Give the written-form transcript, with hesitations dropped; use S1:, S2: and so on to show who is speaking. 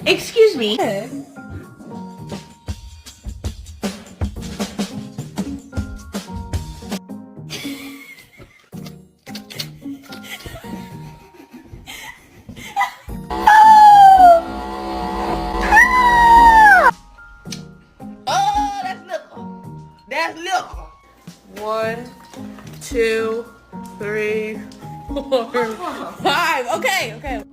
S1: Excuse me. Oh, that's liquor. That's liquor. 1, 2, 3, 4, 5. Okay, okay.